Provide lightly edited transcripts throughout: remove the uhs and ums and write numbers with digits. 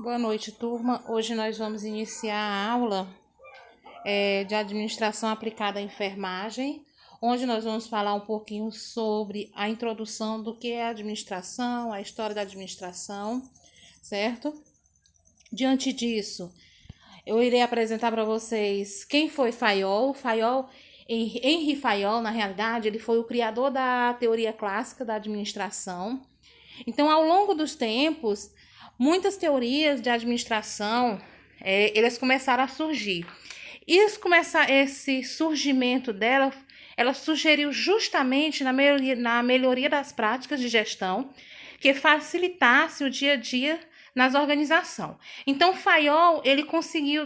Boa noite, turma. Hoje nós vamos iniciar a aula de administração aplicada à enfermagem, onde nós vamos falar um pouquinho sobre a introdução do que é administração, a história da administração, certo? Diante disso, eu irei apresentar para vocês quem foi Fayol. Henri Fayol, na realidade, ele foi o criador da teoria clássica da administração. Então, ao longo dos tempos, muitas teorias de administração, elas começaram a surgir. Esse surgimento dela, ela sugeriu justamente na melhoria das práticas de gestão, que facilitasse o dia a dia nas organizações. Então, Fayol, ele conseguiu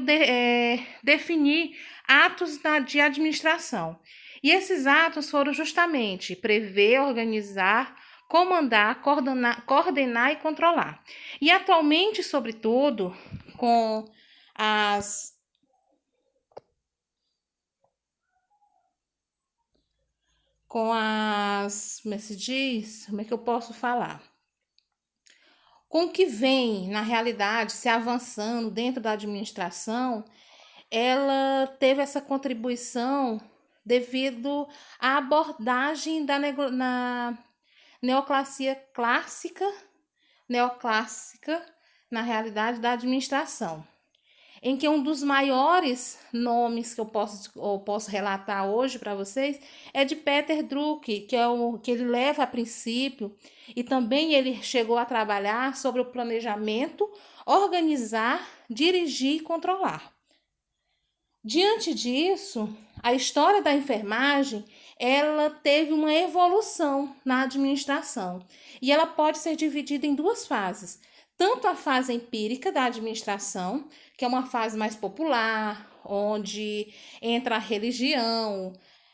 definir atos de administração. E esses atos foram justamente prever, organizar, comandar, coordenar e controlar. E atualmente, sobretudo, com como é que se diz? Como é que eu posso falar? Com o que vem, na realidade, se avançando dentro da administração, ela teve essa contribuição devido à abordagem na neoclássica, na realidade, da administração, em que um dos maiores nomes que eu posso relatar hoje para vocês é de Peter Drucker, que ele leva a princípio, e também ele chegou a trabalhar sobre o planejamento, organizar, dirigir e controlar. Diante disso, a história da enfermagem, ela teve uma evolução na administração e ela pode ser dividida em duas fases. Tanto a fase empírica da administração, que é uma fase mais popular, onde entra a religião,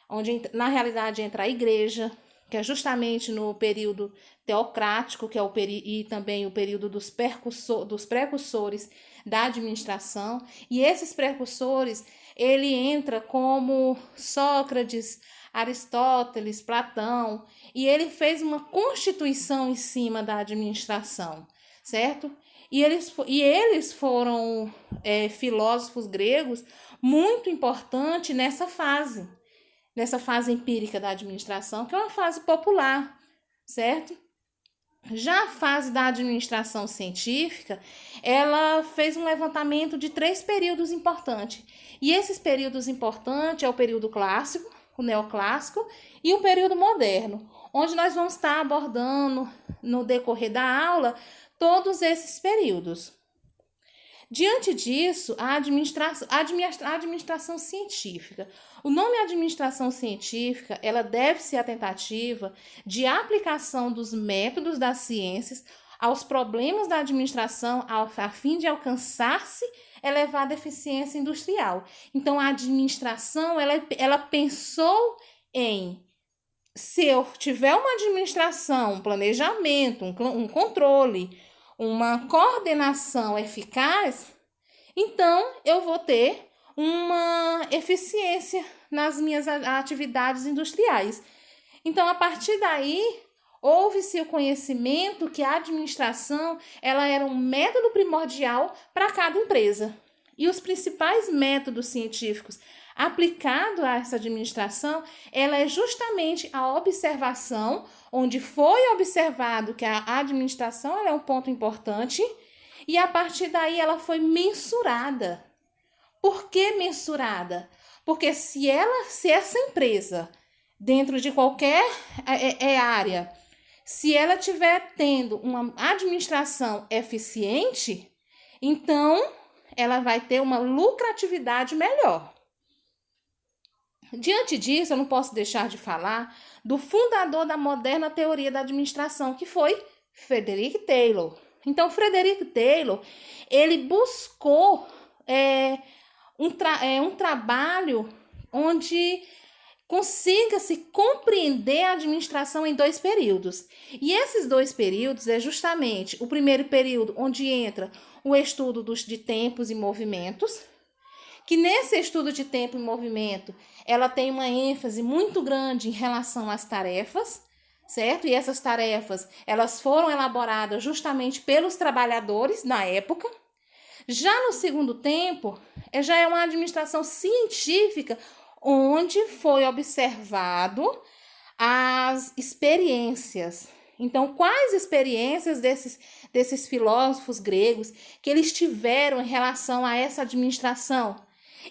onde na realidade entra a igreja, que é justamente no período teocrático, que é e também o período dos precursores da administração. E esses precursores, ele entra como Sócrates, Aristóteles, Platão, e ele fez uma constituição em cima da administração, certo? E eles foram filósofos gregos muito importantes nessa fase empírica da administração, que é uma fase popular, certo? Já a fase da administração científica, ela fez um levantamento de 3 períodos importantes. E esses períodos importantes é o período clássico, o neoclássico e o período moderno, onde nós vamos estar abordando no decorrer da aula todos esses períodos. Diante disso, a administração científica. O nome administração científica, ela deve ser a tentativa de aplicação dos métodos das ciências aos problemas da administração a fim de alcançar-se elevada eficiência industrial. Então, a administração, ela pensou em, se eu tiver uma administração, um planejamento, um controle, uma coordenação eficaz, então eu vou ter uma eficiência nas minhas atividades industriais. Então, a partir daí, houve-se o conhecimento que a administração, ela era um método primordial para cada empresa. E os principais métodos científicos aplicados a essa administração, ela é justamente a observação, onde foi observado que a administração ela é um ponto importante, e a partir daí ela foi mensurada. Por que mensurada? Porque se essa empresa, dentro de qualquer área, se ela estiver tendo uma administração eficiente, então ela vai ter uma lucratividade melhor. Diante disso, eu não posso deixar de falar do fundador da moderna teoria da administração, que foi Frederick Taylor. Então, Frederick Taylor, ele buscou um trabalho onde consiga-se compreender a administração em 2 períodos. E esses 2 períodos é justamente o primeiro período, onde entra o estudo de tempos e movimentos, que nesse estudo de tempo e movimento, ela tem uma ênfase muito grande em relação às tarefas, certo? E essas tarefas, elas foram elaboradas justamente pelos trabalhadores na época, Já no segundo tempo, já é uma administração científica, onde foi observado as experiências. Então, quais experiências desses filósofos gregos que eles tiveram em relação a essa administração?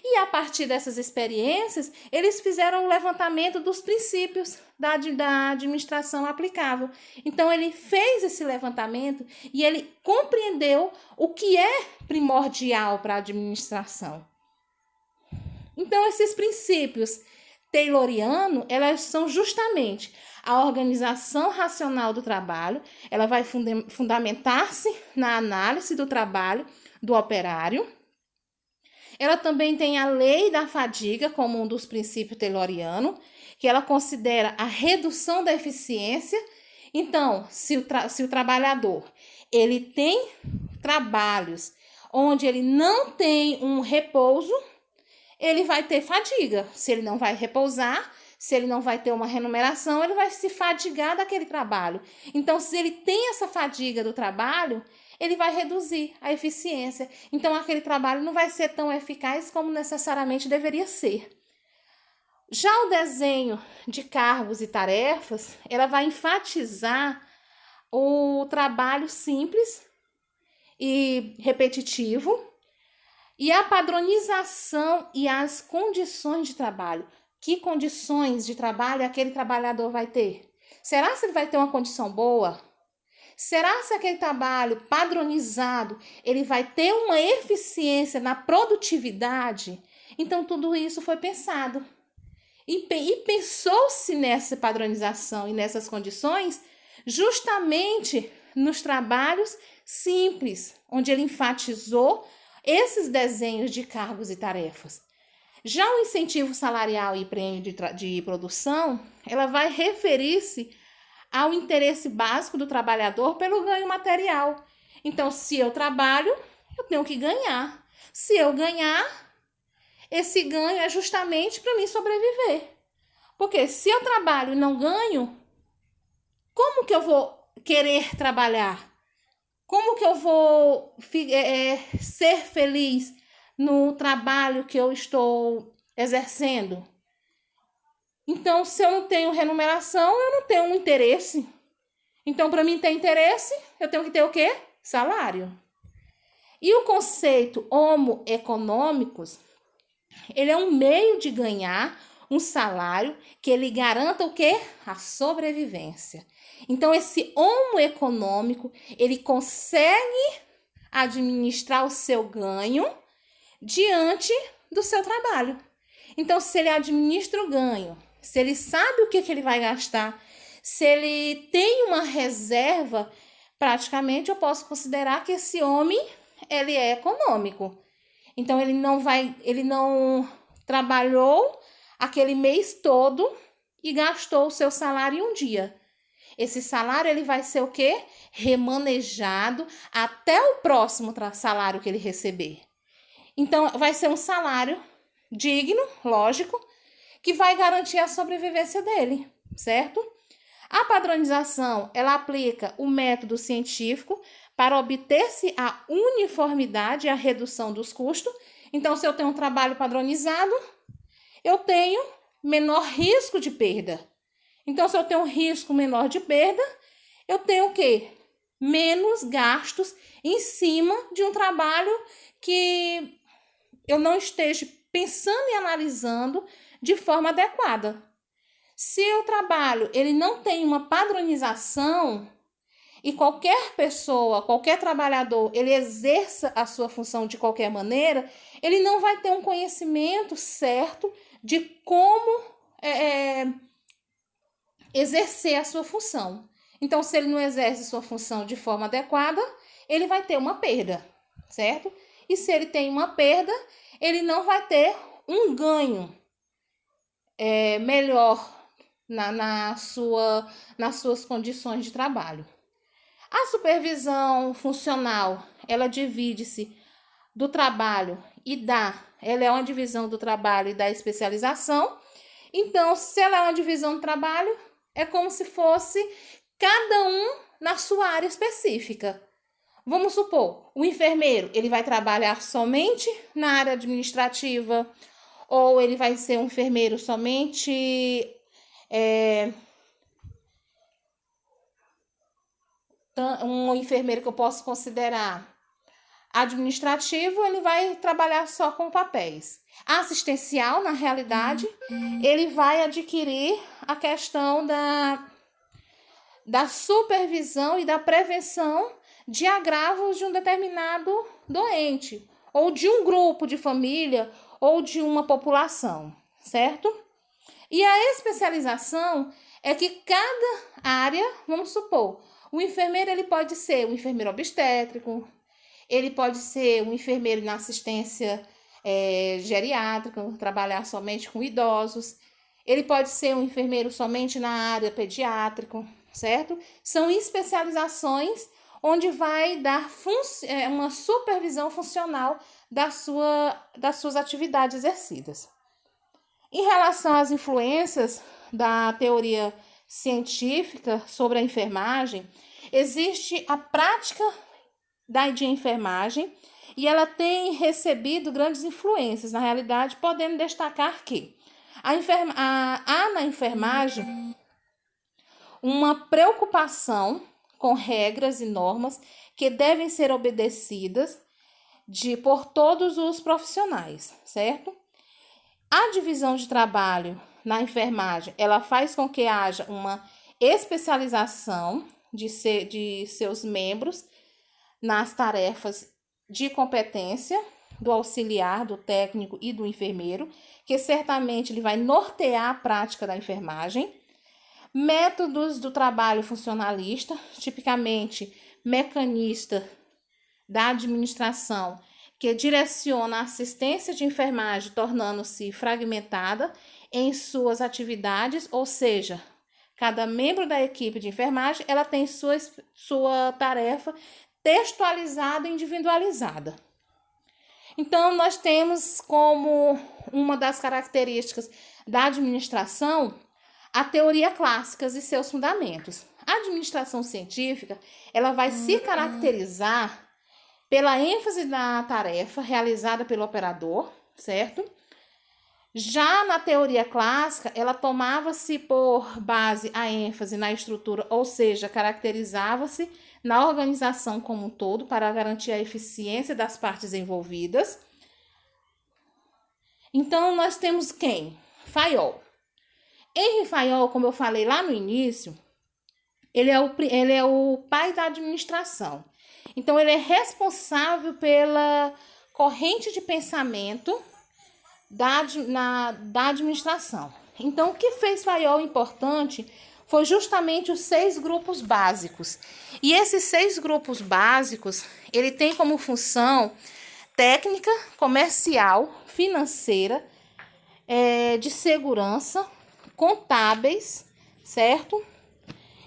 E a partir dessas experiências, eles fizeram o levantamento dos princípios da administração aplicável. Então, ele fez esse levantamento e ele compreendeu o que é primordial para a administração. Então, esses princípios taylorianos, elas são justamente a organização racional do trabalho, ela vai fundamentar-se na análise do trabalho do operário. Ela também tem a lei da fadiga como um dos princípios taylorianos, que ela considera a redução da eficiência. Então, se o trabalhador ele tem trabalhos onde ele não tem um repouso, ele vai ter fadiga. Se ele não vai repousar, se ele não vai ter uma remuneração, ele vai se fadigar daquele trabalho. Então, se ele tem essa fadiga do trabalho, ele vai reduzir a eficiência. Então, aquele trabalho não vai ser tão eficaz como necessariamente deveria ser. Já o desenho de cargos e tarefas, ela vai enfatizar o trabalho simples e repetitivo e a padronização e as condições de trabalho. Que condições de trabalho aquele trabalhador vai ter? Será que ele vai ter uma condição boa? Será que aquele trabalho padronizado, ele vai ter uma eficiência na produtividade? Então, tudo isso foi pensado. E pensou-se nessa padronização e nessas condições justamente nos trabalhos simples, onde ele enfatizou esses desenhos de cargos e tarefas. Já o incentivo salarial e prêmio de produção, ela vai referir-se ao interesse básico do trabalhador pelo ganho material. Então, se eu trabalho, eu tenho que ganhar. Se eu ganhar, esse ganho é justamente para mim sobreviver. Porque se eu trabalho e não ganho, como que eu vou querer trabalhar? Como que eu vou ser feliz no trabalho que eu estou exercendo? Então, se eu não tenho remuneração, eu não tenho um interesse. Então, para mim ter interesse, eu tenho que ter o quê? Salário. E o conceito homo econômicos, ele é um meio de ganhar um salário que ele garanta o quê? A sobrevivência. Então, esse homo econômico, ele consegue administrar o seu ganho diante do seu trabalho. Então, se ele administra o ganho, se ele sabe o que ele vai gastar, se ele tem uma reserva, praticamente eu posso considerar que esse homem, ele é econômico. Então, ele não trabalhou aquele mês todo e gastou o seu salário em um dia. Esse salário, ele vai ser o quê? Remanejado até o próximo salário que ele receber. Então, vai ser um salário digno, lógico, que vai garantir a sobrevivência dele, certo? A padronização, ela aplica o método científico para obter-se a uniformidade e a redução dos custos. Então, se eu tenho um trabalho padronizado, eu tenho menor risco de perda. Então, se eu tenho um risco menor de perda, eu tenho o quê? Menos gastos em cima de um trabalho que eu não esteja pensando e analisando de forma adequada. Se o trabalho ele não tem uma padronização e qualquer pessoa, qualquer trabalhador, ele exerça a sua função de qualquer maneira, ele não vai ter um conhecimento certo de como exercer a sua função. Então, se ele não exerce sua função de forma adequada, ele vai ter uma perda, certo? E se ele tem uma perda, ele não vai ter um ganho melhor nas suas condições de trabalho. A supervisão funcional, ela divide-se do trabalho ela é uma divisão do trabalho e da especialização. Então, se ela é uma divisão do trabalho, é como se fosse cada um na sua área específica. Vamos supor, o enfermeiro, ele vai trabalhar somente na área administrativa, ou ele vai ser um enfermeiro somente um enfermeiro que eu posso considerar administrativo, ele vai trabalhar só com papéis. Assistencial, na realidade, ele vai adquirir a questão da supervisão e da prevenção de agravos de um determinado doente, ou de um grupo de família, ou de uma população, certo? E a especialização é que cada área, vamos supor, o enfermeiro ele pode ser um enfermeiro obstétrico, ele pode ser um enfermeiro na assistência geriátrica, trabalhar somente com idosos, ele pode ser um enfermeiro somente na área pediátrica, certo? São especializações onde vai dar uma supervisão funcional das suas atividades exercidas. Em relação às influências da teoria científica sobre a enfermagem, existe a prática de enfermagem e ela tem recebido grandes influências. Na realidade, podemos destacar que há na enfermagem uma preocupação com regras e normas que devem ser obedecidas por todos os profissionais, certo? A divisão de trabalho na enfermagem, ela faz com que haja uma especialização de seus membros nas tarefas de competência do auxiliar, do técnico e do enfermeiro, que certamente ele vai nortear a prática da enfermagem. Métodos do trabalho funcionalista, tipicamente mecanista da administração, que direciona a assistência de enfermagem, tornando-se fragmentada em suas atividades, ou seja, cada membro da equipe de enfermagem ela tem sua tarefa textualizada e individualizada. Então, nós temos como uma das características da administração a teoria clássica e seus fundamentos. A administração científica ela vai se caracterizar pela ênfase na tarefa realizada pelo operador, certo? Já na teoria clássica, ela tomava-se por base a ênfase na estrutura, ou seja, caracterizava-se na organização como um todo para garantir a eficiência das partes envolvidas. Então, nós temos quem? Fayol. Henri Fayol, como eu falei lá no início, ele é o pai da administração. Então, ele é responsável pela corrente de pensamento da administração. Então, o que fez Fayol importante foi justamente os 6 grupos básicos. E esses 6 grupos básicos, ele tem como função técnica, comercial, financeira, de segurança, contábeis, certo?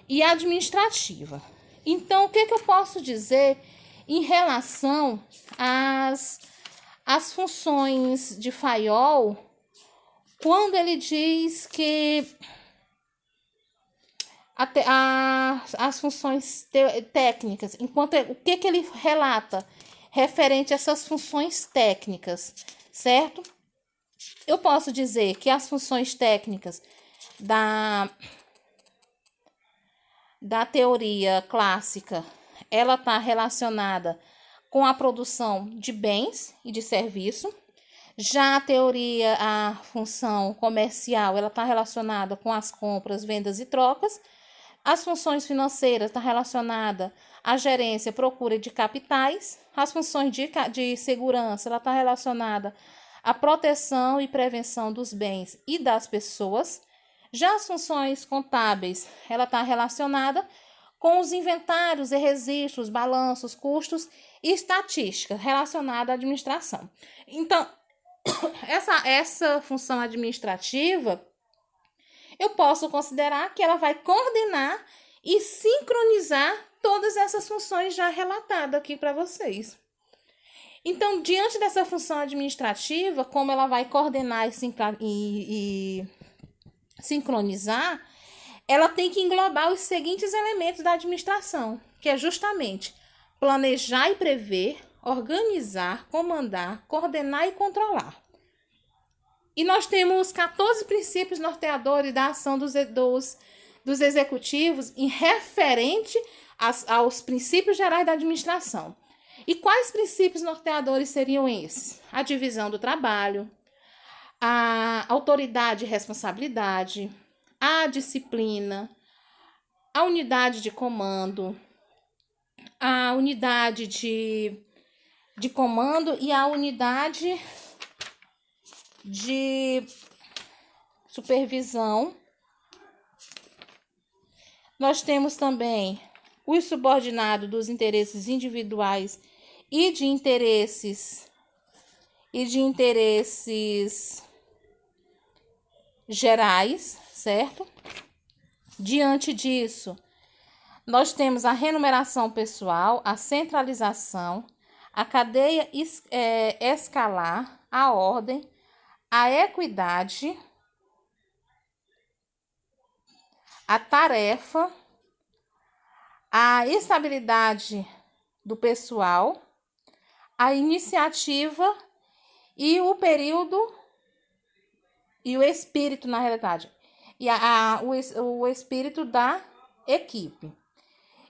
E administrativa. Então, o que eu posso dizer em relação às funções de Fayol, quando ele diz que as funções técnicas, o que ele relata referente a essas funções técnicas, certo? Eu posso dizer que as funções técnicas da teoria clássica, ela está relacionada com a produção de bens e de serviço. Já a função comercial, ela está relacionada com as compras, vendas e trocas. As funções financeiras estão relacionadas à gerência, procura de capitais. As funções de segurança, ela está relacionada à proteção e prevenção dos bens e das pessoas. Já as funções contábeis, ela está relacionada com os inventários e registros, balanços, custos e estatística relacionada à administração. Então, essa função administrativa, eu posso considerar que ela vai coordenar e sincronizar todas essas funções já relatadas aqui para vocês. Então, diante dessa função administrativa, como ela vai coordenar e sincronizar, ela tem que englobar os seguintes elementos da administração, que é justamente planejar e prever, organizar, comandar, coordenar e controlar. E nós temos 14 princípios norteadores da ação dos executivos em referente aos princípios gerais da administração. E quais princípios norteadores seriam esses? A divisão do trabalho, a autoridade e responsabilidade, a disciplina, a unidade de comando, a unidade de comando e a unidade de supervisão. Nós temos também os subordinados dos interesses individuais e de interesses gerais, certo? Diante disso, nós temos a remuneração pessoal, a centralização, a cadeia escalar, a ordem, a equidade, a tarefa, a estabilidade do pessoal, a iniciativa e o período e o espírito, na realidade, e o espírito da equipe.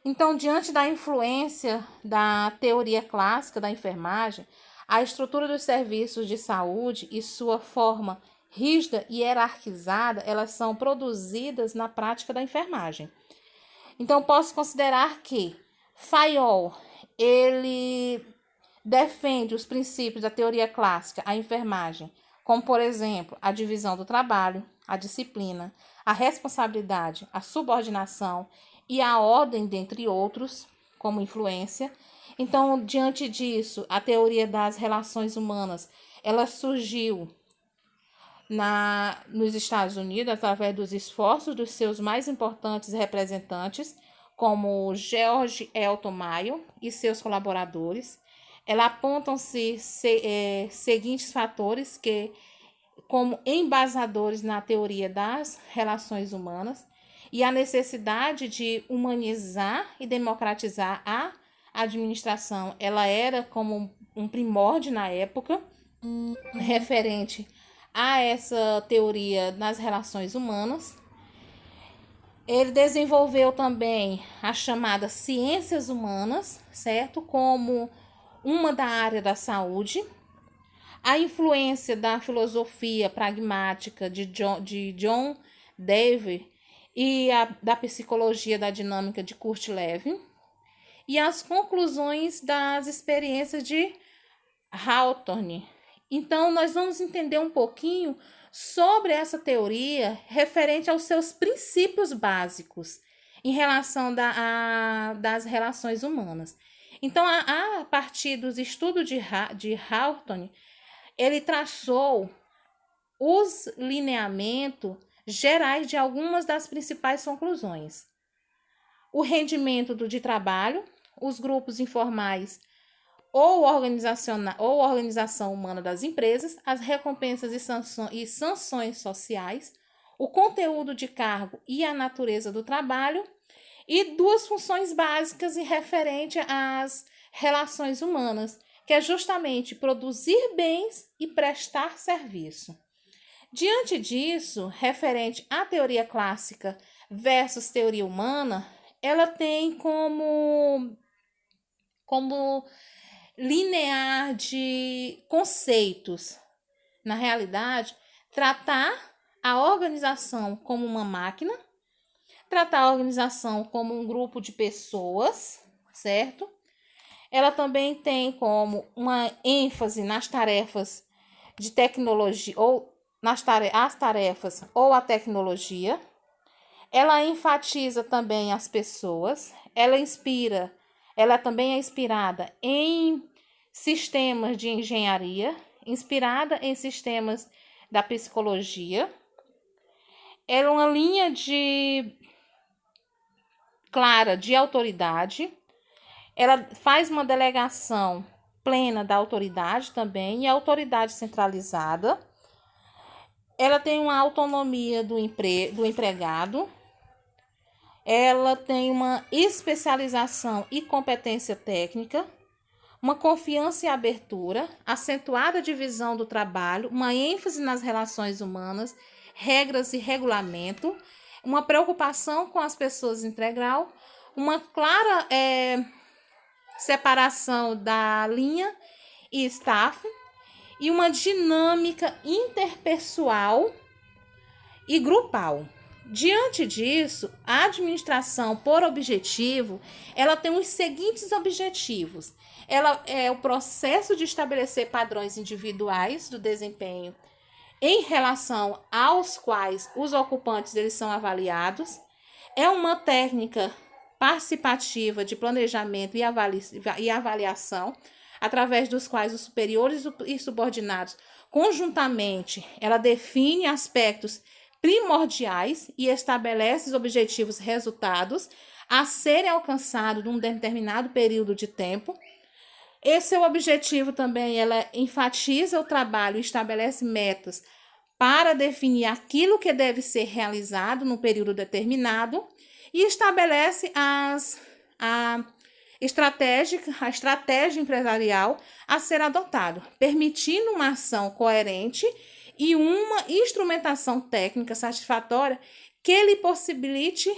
Então, diante da influência da teoria clássica da enfermagem, a estrutura dos serviços de saúde e sua forma rígida e hierarquizada, elas são produzidas na prática da enfermagem. Então, posso considerar que Fayol, ele defende os princípios da teoria clássica, a enfermagem, como, por exemplo, a divisão do trabalho, a disciplina, a responsabilidade, a subordinação e a ordem, dentre outros, como influência. Então, diante disso, a teoria das relações humanas, ela surgiu nos Estados Unidos através dos esforços dos seus mais importantes representantes, como George Elton Mayo e seus colaboradores. Ela apontam-se seguintes fatores como embasadores na teoria das relações humanas e a necessidade de humanizar e democratizar a administração. Ela era como um primórdio na época, referente a essa teoria das relações humanas. Ele desenvolveu também as chamadas ciências humanas, certo? Como uma da área da saúde. A influência da filosofia pragmática de John Dewey e da psicologia da dinâmica de Kurt Lewin. E as conclusões das experiências de Hawthorne. Então, nós vamos entender um pouquinho sobre essa teoria referente aos seus princípios básicos em relação das relações humanas. Então, a partir dos estudos de Hawthorne, ele traçou os lineamentos gerais de algumas das principais conclusões. O rendimento de trabalho, os grupos informais ou organização humana das empresas, as recompensas e sanções sociais, o conteúdo de cargo e a natureza do trabalho, e duas funções básicas referente às relações humanas, que é justamente produzir bens e prestar serviço. Diante disso, referente à teoria clássica versus teoria humana, ela tem como linear de conceitos, na realidade, tratar a organização como uma máquina, tratar a organização como um grupo de pessoas, certo? Ela também tem como uma ênfase nas tarefas de tecnologia, ou as tarefas ou a tecnologia. Ela enfatiza também as pessoas, ela também é inspirada em sistemas de engenharia, inspirada em sistemas da psicologia. Ela é uma linha clara de autoridade. Ela faz uma delegação plena da autoridade também, e a autoridade centralizada. Ela tem uma autonomia do empregado ela tem uma especialização e competência técnica, uma confiança e abertura, acentuada divisão do trabalho, uma ênfase nas relações humanas, regras e regulamento, uma preocupação com as pessoas integral, uma clara separação da linha e staff e uma dinâmica interpessoal e grupal. Diante disso, a administração por objetivo, ela tem os seguintes objetivos. Ela é o processo de estabelecer padrões individuais do desempenho em relação aos quais os ocupantes eles são avaliados. É uma técnica participativa de planejamento e avaliação, através dos quais os superiores e subordinados, conjuntamente, ela define aspectos primordiais e estabelece os objetivos e resultados a serem alcançados num determinado período de tempo. Esse é o objetivo também, ela enfatiza o trabalho e estabelece metas para definir aquilo que deve ser realizado num período determinado e estabelece a estratégia empresarial a ser adotada, permitindo uma ação coerente e uma instrumentação técnica satisfatória que lhe possibilite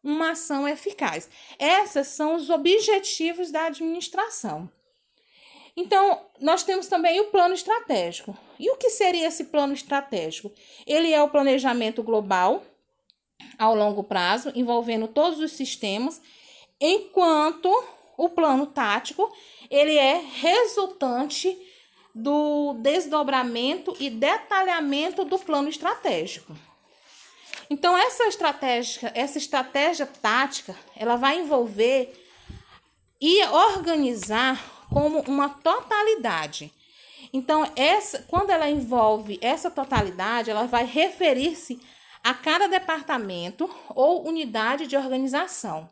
uma ação eficaz. Esses são os objetivos da administração. Então, nós temos também o plano estratégico. E o que seria esse plano estratégico? Ele é o planejamento global ao longo prazo, envolvendo todos os sistemas, enquanto o plano tático, ele é resultante do desdobramento e detalhamento do plano estratégico. Então, essa estratégia tática, ela vai envolver e organizar como uma totalidade. Então, quando ela envolve essa totalidade, ela vai referir-se a cada departamento ou unidade de organização.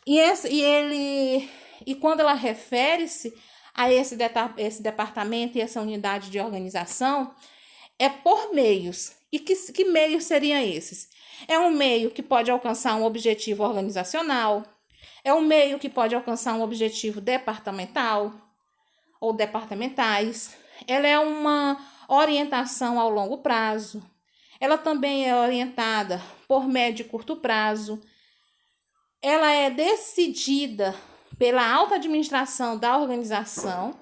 E quando ela refere-se a esse departamento e essa unidade de organização, é por meios. E que meios seriam esses? É um meio que pode alcançar um objetivo organizacional, é um meio que pode alcançar um objetivo departamental ou departamentais. Ela é uma orientação ao longo prazo. Ela também é orientada por médio e curto prazo. Ela é decidida pela alta administração da organização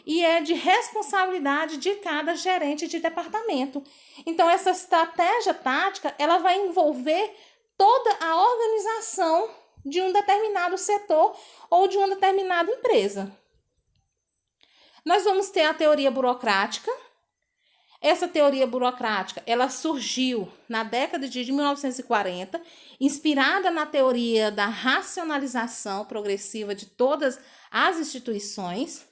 e é de responsabilidade de cada gerente de departamento. Então, essa estratégia tática, ela vai envolver toda a organização de um determinado setor ou de uma determinada empresa. Nós vamos ter a teoria burocrática. Essa teoria burocrática, ela surgiu na década de 1940, inspirada na teoria da racionalização progressiva de todas as instituições.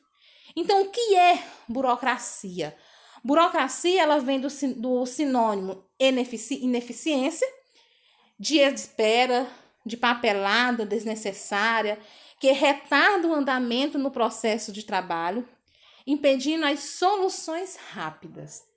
Então, o que é burocracia? Burocracia, ela vem do sinônimo ineficiência, dias de espera, de papelada desnecessária, que retarda o andamento no processo de trabalho, impedindo as soluções rápidas.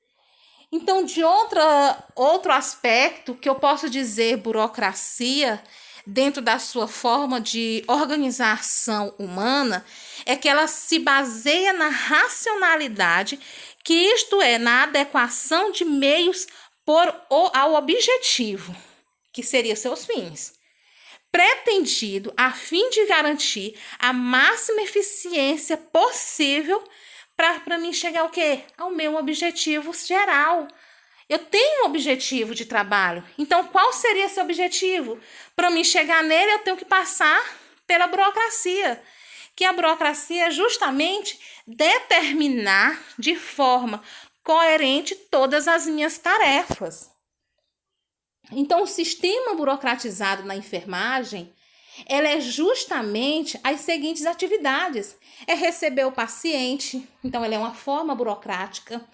Então, de outro aspecto que eu posso dizer burocracia, dentro da sua forma de organização humana, é que ela se baseia na racionalidade, que isto é, na adequação de meios ao objetivo, que seria seus fins, pretendido a fim de garantir a máxima eficiência possível para mim chegar ao quê? Ao meu objetivo geral. Eu tenho um objetivo de trabalho. Então, qual seria esse objetivo? Para mim chegar nele, eu tenho que passar pela burocracia. Que a burocracia é justamente determinar de forma coerente todas as minhas tarefas. Então, o sistema burocratizado na enfermagem, ela é justamente as seguintes atividades. É receber o paciente, então ela é uma forma burocrática.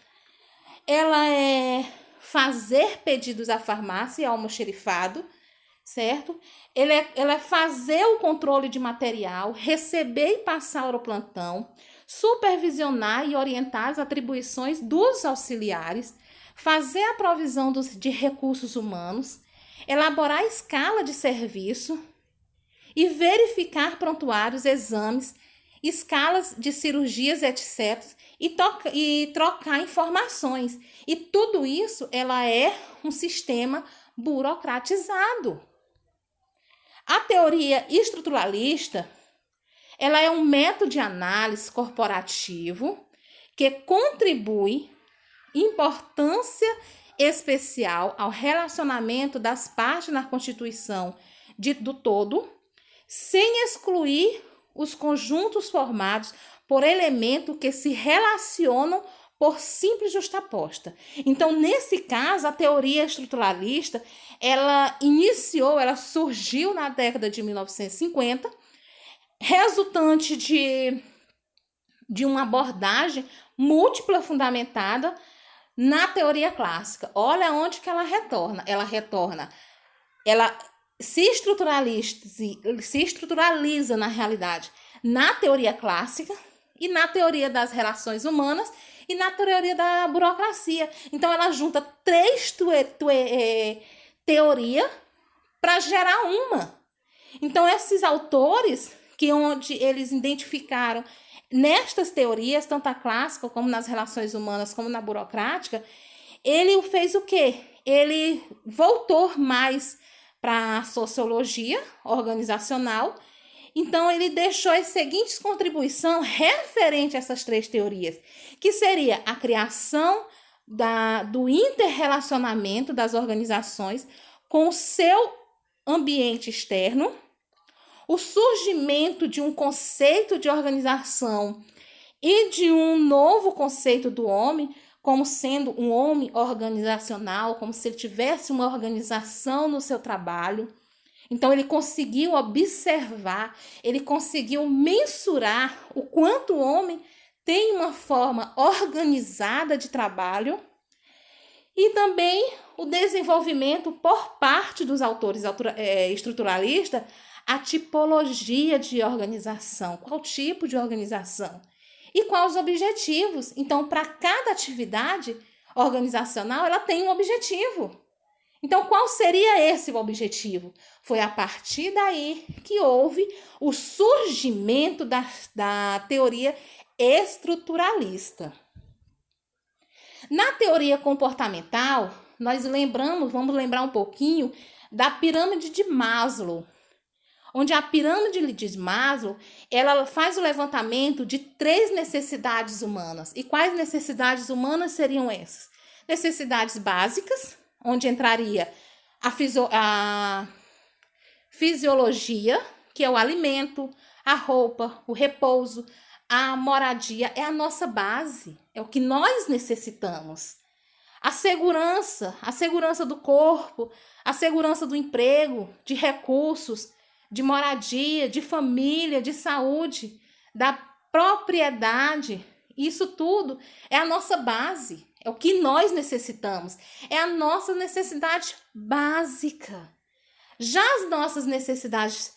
Ela é fazer pedidos à farmácia e ao almoxerifado, certo? Ela é fazer o controle de material, receber e passar o plantão, supervisionar e orientar as atribuições dos auxiliares, fazer a provisão de recursos humanos, elaborar a escala de serviço e verificar prontuários, exames, escalas de cirurgias, etc. E trocar informações. E tudo isso, ela é um sistema burocratizado. A teoria estruturalista, ela é um método de análise corporativo que contribui importância especial ao relacionamento das partes na constituição do todo, sem excluir os conjuntos formados por elementos que se relacionam por simples justaposta. Então, nesse caso, a teoria estruturalista, ela surgiu na década de 1950, resultante de uma abordagem múltipla fundamentada na teoria clássica. Olha onde que ela retorna. Ela se estruturaliza na realidade na teoria clássica e na teoria das relações humanas e na teoria da burocracia. Então, ela junta três teorias para gerar uma. Então, esses autores, onde eles identificaram nestas teorias, tanto a clássica como nas relações humanas, como na burocrática, ele fez o quê? Ele voltou mais para a sociologia organizacional. Então, ele deixou as seguintes contribuições referentes a essas três teorias, que seria a criação do interrelacionamento das organizações com o seu ambiente externo, o surgimento de um conceito de organização e de um novo conceito do homem, como sendo um homem organizacional, como se ele tivesse uma organização no seu trabalho. Então, ele conseguiu observar, ele conseguiu mensurar o quanto o homem tem uma forma organizada de trabalho e também o desenvolvimento por parte dos autores estruturalistas, a tipologia de organização, qual tipo de organização e quais os objetivos. Então, para cada atividade organizacional, ela tem um objetivo. Então, qual seria esse objetivo? Foi a partir daí que houve o surgimento da teoria estruturalista. Na teoria comportamental, vamos lembrar um pouquinho da pirâmide de Maslow, onde a pirâmide de Maslow, ela faz o levantamento de 3 necessidades humanas. E quais necessidades humanas seriam essas? Necessidades básicas, onde entraria a fisiologia, que é o alimento, a roupa, o repouso, a moradia, é a nossa base, é o que nós necessitamos. A segurança do corpo, a segurança do emprego, de recursos, de moradia, de família, de saúde, da propriedade, isso tudo é a nossa base, é o que nós necessitamos, é a nossa necessidade básica. Já as nossas necessidades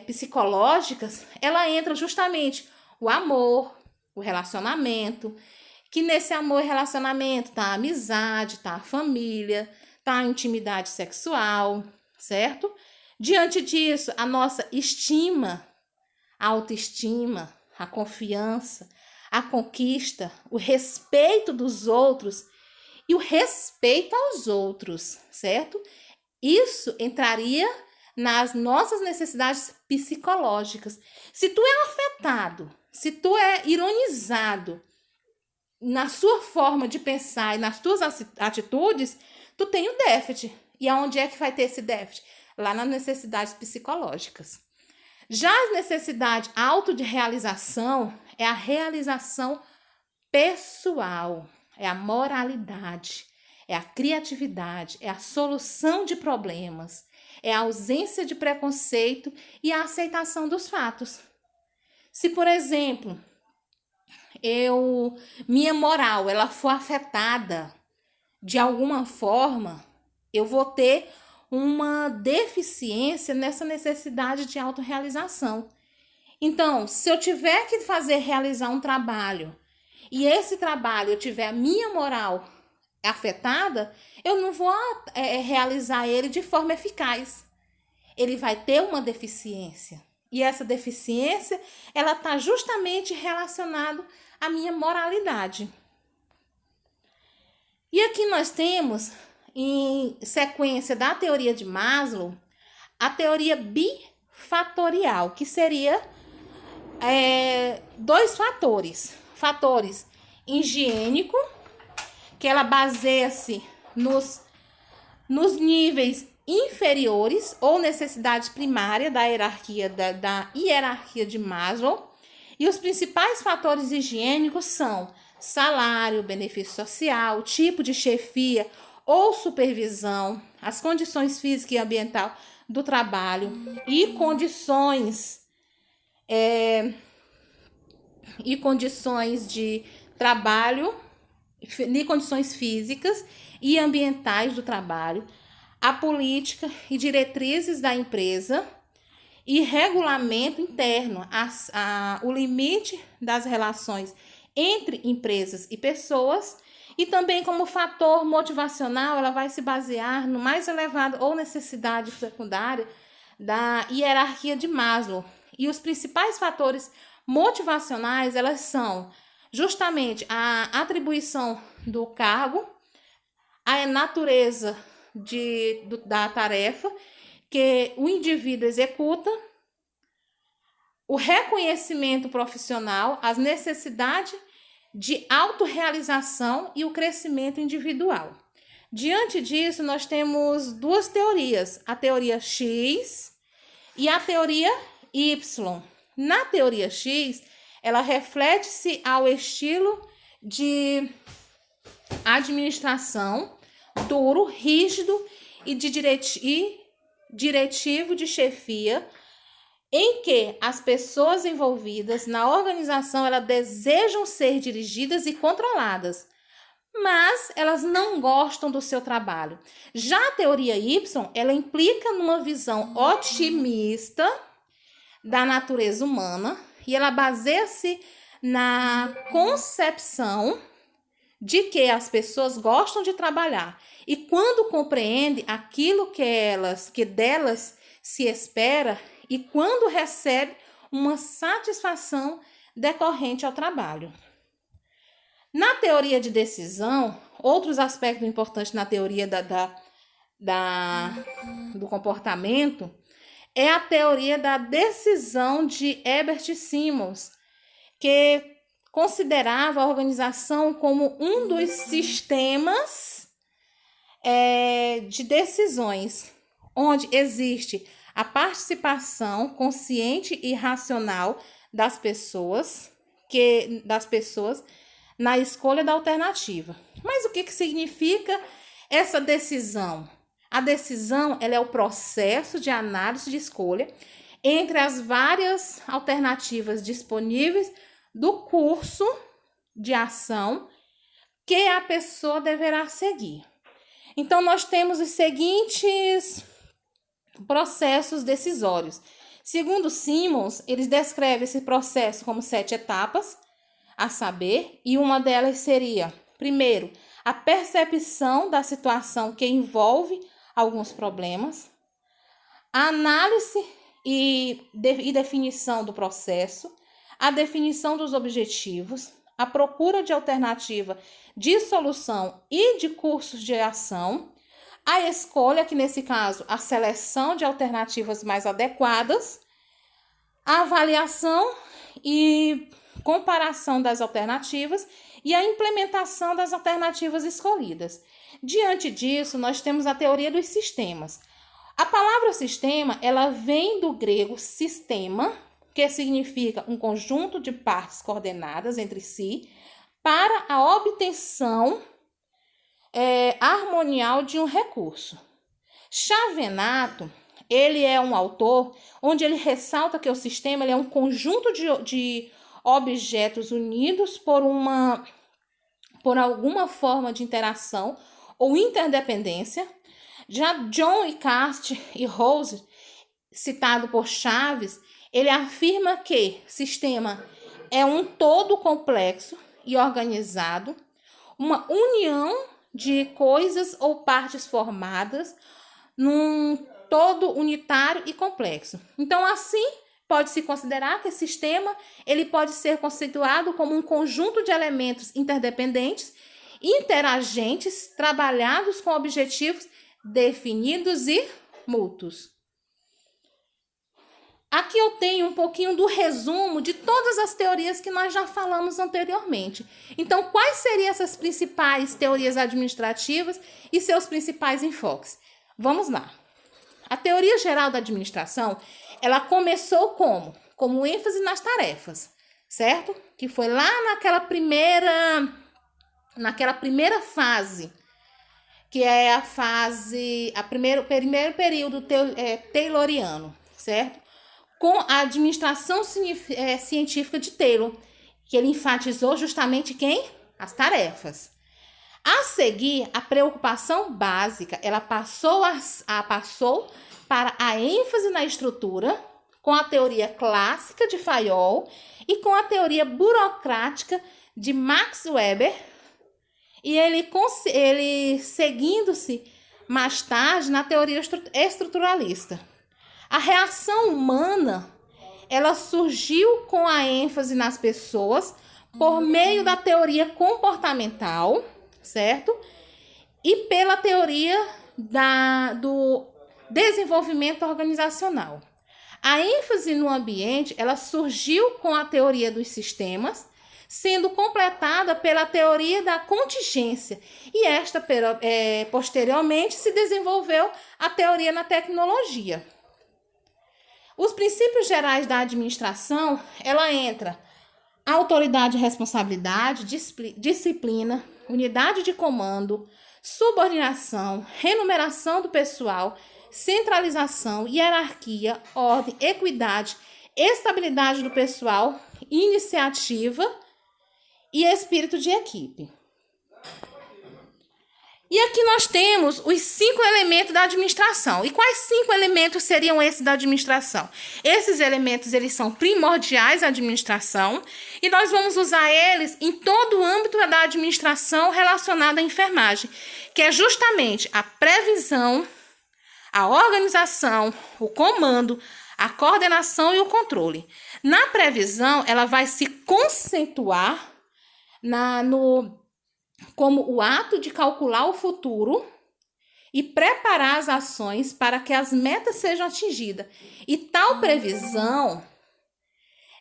psicológicas, ela entra justamente o amor, o relacionamento, que nesse amor e relacionamento tá a amizade, tá a família, tá a intimidade sexual, certo? Diante disso, a nossa estima, a autoestima, a confiança, a conquista, o respeito dos outros e o respeito aos outros, certo? Isso entraria nas nossas necessidades psicológicas. Se tu é afetado, se tu é ironizado na sua forma de pensar e nas tuas atitudes, tu tem um déficit. E aonde é que vai ter esse déficit? Lá nas necessidades psicológicas. Já as necessidades auto de realização é a realização pessoal, é a moralidade, é a criatividade, é a solução de problemas, é a ausência de preconceito e a aceitação dos fatos. Se, por exemplo, minha moral ela for afetada de alguma forma, eu vou ter uma deficiência nessa necessidade de autorrealização. Então, se eu tiver que realizar um trabalho e esse trabalho eu tiver a minha moral afetada, eu não vou realizar ele de forma eficaz. Ele vai ter uma deficiência. E essa deficiência, ela está justamente relacionada à minha moralidade. E aqui nós temos, em sequência da teoria de Maslow, a teoria bifatorial, que seria dois fatores. Fatores higiênico, que ela baseia-se nos níveis inferiores ou necessidade primária da hierarquia, da hierarquia de Maslow. E os principais fatores higiênicos são salário, benefício social, tipo de chefia ou supervisão, as condições física e ambiental do trabalho e condições de trabalho, e condições físicas e ambientais do trabalho, a política e diretrizes da empresa e regulamento interno, o limite das relações entre empresas e pessoas, e também como fator motivacional, ela vai se basear no mais elevado ou necessidade secundária da hierarquia de Maslow. E os principais fatores motivacionais, elas são justamente a atribuição do cargo, a natureza da tarefa que o indivíduo executa, o reconhecimento profissional, as necessidades de autorrealização e o crescimento individual. Diante disso, nós temos duas teorias, a teoria X e a teoria Y. Na teoria X, ela reflete-se ao estilo de administração duro, rígido e diretivo de chefia, em que as pessoas envolvidas na organização elas desejam ser dirigidas e controladas, mas elas não gostam do seu trabalho. Já a teoria Y, ela implica numa visão otimista da natureza humana e ela baseia-se na concepção de que as pessoas gostam de trabalhar e quando compreende aquilo que delas se espera e quando recebe uma satisfação decorrente ao trabalho. Na teoria de decisão, outros aspectos importantes na teoria do comportamento é a teoria da decisão de Herbert Simons, que considerava a organização como um dos sistemas de decisões, onde existe a participação consciente e racional das pessoas na escolha da alternativa. Mas o que significa essa decisão? A decisão ela é o processo de análise de escolha entre as várias alternativas disponíveis do curso de ação que a pessoa deverá seguir. Então, nós temos os seguintes processos decisórios. Segundo Simons, eles descrevem esse processo como 7 etapas, a saber, e uma delas seria, primeiro, a percepção da situação que envolve alguns problemas, a análise e definição do processo, a definição dos objetivos, a procura de alternativa de solução e de cursos de ação, a escolha, que nesse caso, a seleção de alternativas mais adequadas, a avaliação e comparação das alternativas e a implementação das alternativas escolhidas. Diante disso, nós temos a teoria dos sistemas. A palavra sistema, ela vem do grego sistema, que significa um conjunto de partes coordenadas entre si para a obtenção harmonial de um recurso. Chavenato, ele é um autor onde ele ressalta que o sistema ele é um conjunto de objetos unidos por alguma forma de interação ou interdependência. Já John Cast e Rose, citado por Chaves, ele afirma que sistema é um todo complexo e organizado, uma união de coisas ou partes formadas num todo unitário e complexo. Então, assim, pode-se considerar que esse sistema ele pode ser conceituado como um conjunto de elementos interdependentes, interagentes, trabalhados com objetivos definidos e mútuos. Aqui eu tenho um pouquinho do resumo de todas as teorias que nós já falamos anteriormente. Então, quais seriam essas principais teorias administrativas e seus principais enfoques? Vamos lá. A teoria geral da administração, ela começou como? Como ênfase nas tarefas, certo? Que foi lá naquela primeira fase, que é primeiro período tayloriano, certo? Com a administração científica de Taylor, que ele enfatizou justamente quem? As tarefas. A seguir, a preocupação básica, ela passou para a ênfase na estrutura, com a teoria clássica de Fayol e com a teoria burocrática de Max Weber, e ele seguindo-se mais tarde na teoria estruturalista. A reação humana, ela surgiu com a ênfase nas pessoas por meio da teoria comportamental, certo? E pela teoria do desenvolvimento organizacional. A ênfase no ambiente, ela surgiu com a teoria dos sistemas, sendo completada pela teoria da contingência. E esta, posteriormente, se desenvolveu a teoria na tecnologia. Os princípios gerais da administração, ela entra autoridade e responsabilidade, disciplina, unidade de comando, subordinação, remuneração do pessoal, centralização, hierarquia, ordem, equidade, estabilidade do pessoal, iniciativa e espírito de equipe. E aqui nós temos os 5 elementos da administração. E quais 5 elementos seriam esses da administração? Esses elementos, eles são primordiais à administração e nós vamos usar eles em todo o âmbito da administração relacionada à enfermagem, que é justamente a previsão, a organização, o comando, a coordenação e o controle. Na previsão, ela vai se conceituar como o ato de calcular o futuro e preparar as ações para que as metas sejam atingidas. E tal previsão,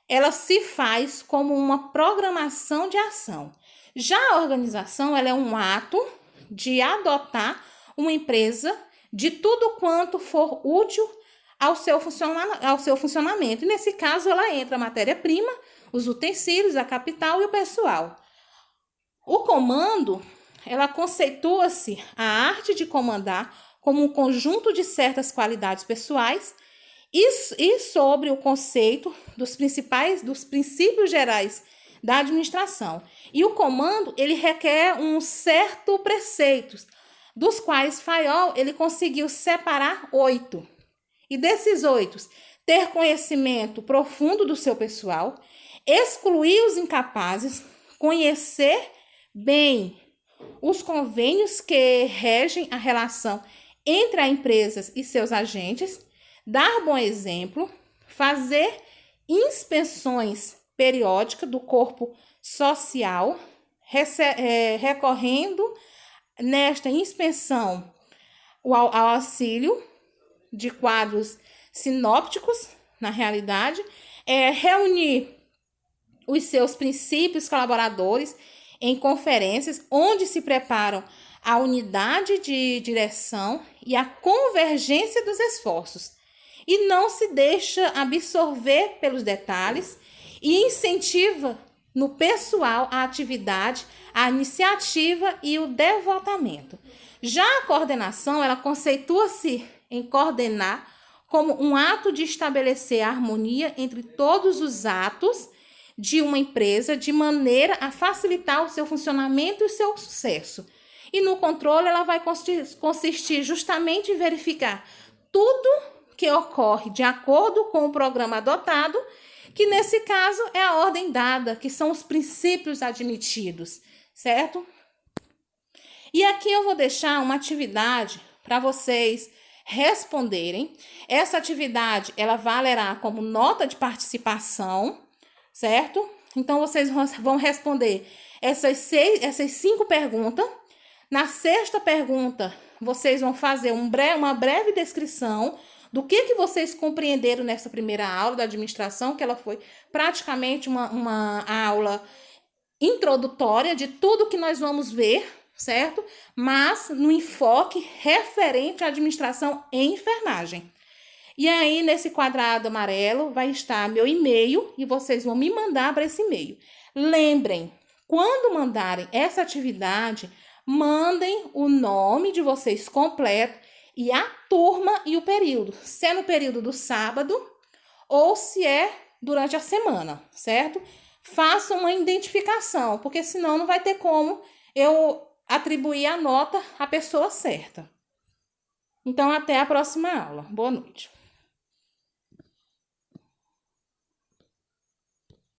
ela se faz como uma programação de ação. Já a organização, ela é um ato de adotar uma empresa de tudo quanto for útil ao seu funcionamento. E nesse caso, ela entra a matéria-prima, os utensílios, a capital e o pessoal. O comando, ela conceitua-se a arte de comandar como um conjunto de certas qualidades pessoais e sobre o conceito dos princípios gerais da administração. E o comando, ele requer um certo preceitos, dos quais Fayol, ele conseguiu separar 8. E desses 8, ter conhecimento profundo do seu pessoal, excluir os incapazes, conhecer bem os convênios que regem a relação entre as empresas e seus agentes, dar bom exemplo, fazer inspeções periódicas do corpo social, recorrendo nesta inspeção ao auxílio de quadros sinópticos, na realidade, reunir os seus princípios colaboradores em conferências onde se preparam a unidade de direção e a convergência dos esforços, e não se deixa absorver pelos detalhes e incentiva no pessoal a atividade, a iniciativa e o devotamento. Já a coordenação, ela conceitua-se em coordenar como um ato de estabelecer a harmonia entre todos os atos de uma empresa, de maneira a facilitar o seu funcionamento e o seu sucesso. E no controle, ela vai consistir justamente em verificar tudo que ocorre de acordo com o programa adotado, que nesse caso é a ordem dada, que são os princípios admitidos, certo? E aqui eu vou deixar uma atividade para vocês responderem. Essa atividade, ela valerá como nota de participação, certo? Então, vocês vão responder essas 5 perguntas. Na 6ª pergunta, vocês vão fazer uma breve descrição do que vocês compreenderam nessa primeira aula da administração, que ela foi praticamente uma aula introdutória de tudo que nós vamos ver, certo? Mas no enfoque referente à administração em enfermagem. E aí, nesse quadrado amarelo, vai estar meu e-mail e vocês vão me mandar para esse e-mail. Lembrem, quando mandarem essa atividade, mandem o nome de vocês completo e a turma e o período. Se é no período do sábado ou se é durante a semana, certo? Façam uma identificação, porque senão não vai ter como eu atribuir a nota à pessoa certa. Então, até a próxima aula. Boa noite.